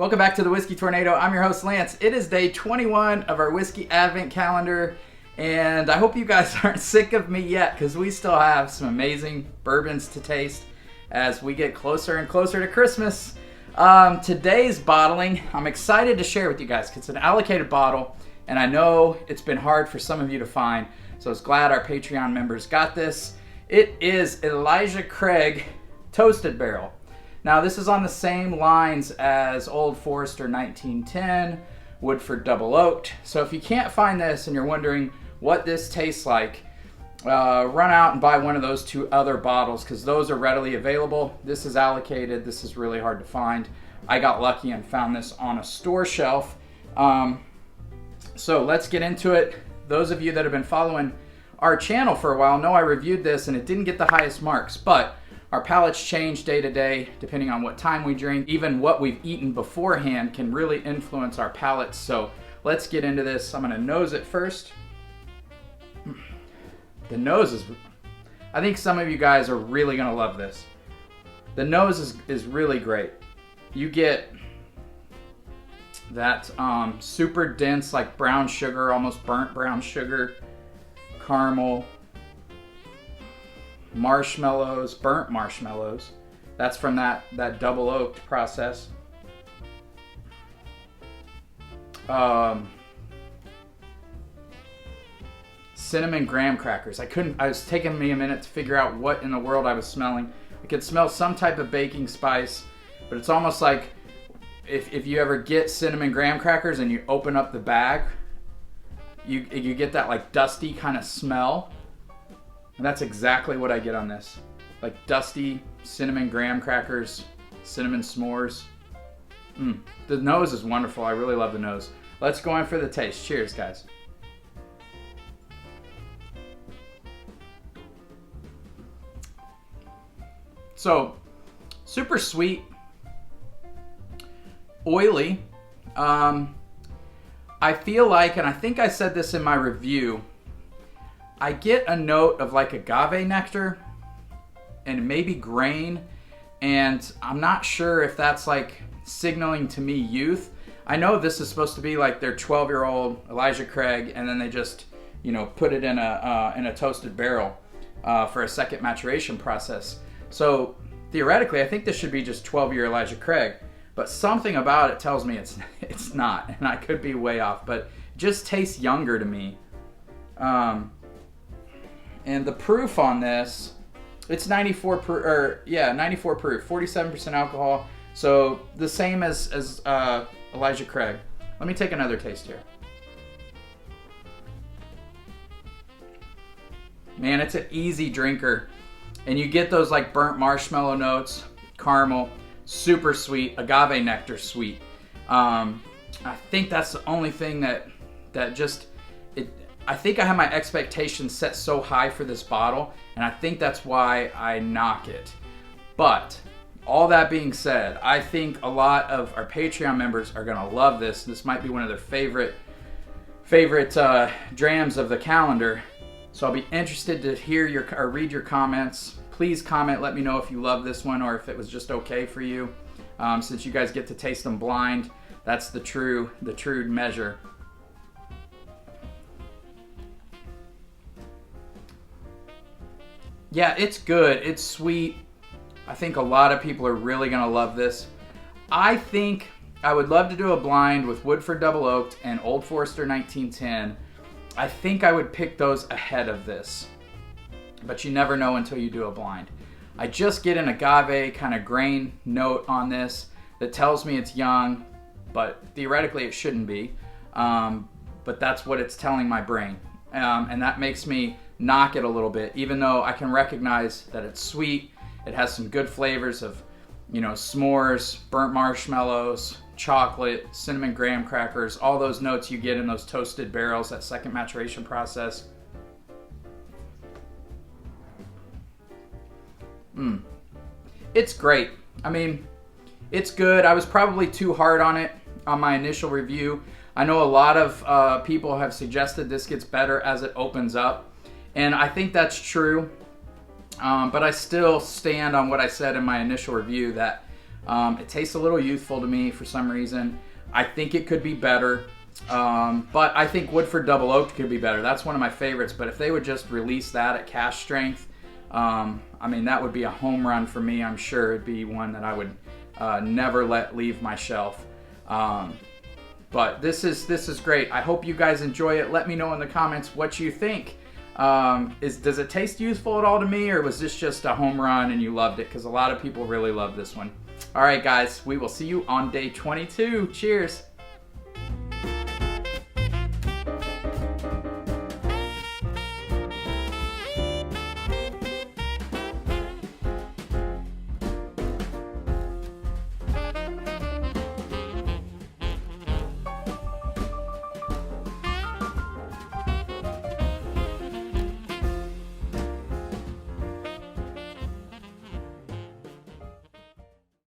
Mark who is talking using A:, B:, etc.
A: Welcome back to the Whiskey Tornado. I'm your host, Lance. It is day 21 of our Whiskey Advent Calendar, and I hope you guys aren't sick of me yet, because we still have some amazing bourbons to taste as we get closer and closer to Christmas. Today's bottling, I'm excited to share with you guys, because it's an allocated bottle, and I know it's been hard for some of you to find, so I was glad our Patreon members got this. It is Elijah Craig Toasted Barrel. Now, this is on the same lines as Old Forester 1910, Woodford Double Oaked. So if you can't find this and you're wondering what this tastes like, run out and buy one of those two other bottles, because those are readily available. This is allocated. This is really hard to find. I got lucky and found this on a store shelf. So let's get into it. Those of you that have been following our channel for a while know I reviewed this and it didn't get the highest marks, but our palates change day to day depending on what time we drink. Even what we've eaten beforehand can really influence our palates. So let's get into this. I'm gonna nose it first. The nose is, I think some of you guys are really gonna love this. The nose is really great. You get that super dense, like brown sugar, almost burnt brown sugar, caramel, marshmallows, burnt marshmallows. That's from that double oaked process. Cinnamon graham crackers. It was taking me a minute to figure out what in the world I was smelling. I could smell some type of baking spice, but it's almost like if you ever get cinnamon graham crackers and you open up the bag, you get that like dusty kind of smell. And that's exactly what I get on this. Like dusty cinnamon graham crackers, cinnamon s'mores. The nose is wonderful. I really love the nose. Let's go in for the taste. Cheers, guys. So, super sweet, oily. I feel like, and I think I said this in my review, I get a note of like agave nectar and maybe grain, and I'm not sure if that's like signaling to me youth. I know this is supposed to be like their 12-year-old Elijah Craig, and then they just, put it in a toasted barrel for a second maturation process. So theoretically, I think this should be just 12-year Elijah Craig, but something about it tells me it's not, and I could be way off, but it just tastes younger to me. And the proof on this, it's 94 proof, 47% alcohol. So the same as Elijah Craig. Let me take another taste here. Man, it's an easy drinker. And you get those like burnt marshmallow notes, caramel, super sweet, agave nectar sweet. I think that's the only thing that just, I think I have my expectations set so high for this bottle, and I think that's why I knock it. But all that being said, I think a lot of our Patreon members are gonna love this. This might be one of their favorite drams of the calendar. So I'll be interested to hear or read your comments. Please comment, let me know if you love this one or if it was just okay for you. Since you guys get to taste them blind, that's the true measure. Yeah, it's good. It's sweet. I think a lot of people are really going to love this. I think I would love to do a blind with Woodford Double Oaked and Old Forester 1910. I think I would pick those ahead of this. But you never know until you do a blind. I just get an agave kind of grain note on this that tells me it's young, but theoretically it shouldn't be. But that's what it's telling my brain. And that makes me knock it a little bit, even though I can recognize that it's sweet. It has some good flavors of, s'mores, burnt marshmallows, chocolate, cinnamon graham crackers, all those notes you get in those toasted barrels, that second maturation process. It's great. I mean, it's good. I was probably too hard on it on my initial review. I know a lot of people have suggested this gets better as it opens up, and I think that's true. But I still stand on what I said in my initial review, that It tastes a little youthful to me for some reason. I think it could be better. But I think Woodford Double Oaked could be better. That's one of my favorites. But if they would just release that at cash strength, I mean, that would be a home run for me. I'm sure it'd be one that I would never let leave my shelf. But this is great. I hope you guys enjoy it. Let me know in the comments what you think. Does it taste youthful at all to me, or was this just a home run and you loved it? Because a lot of people really love this one. All right, guys, we will see you on day 22. Cheers.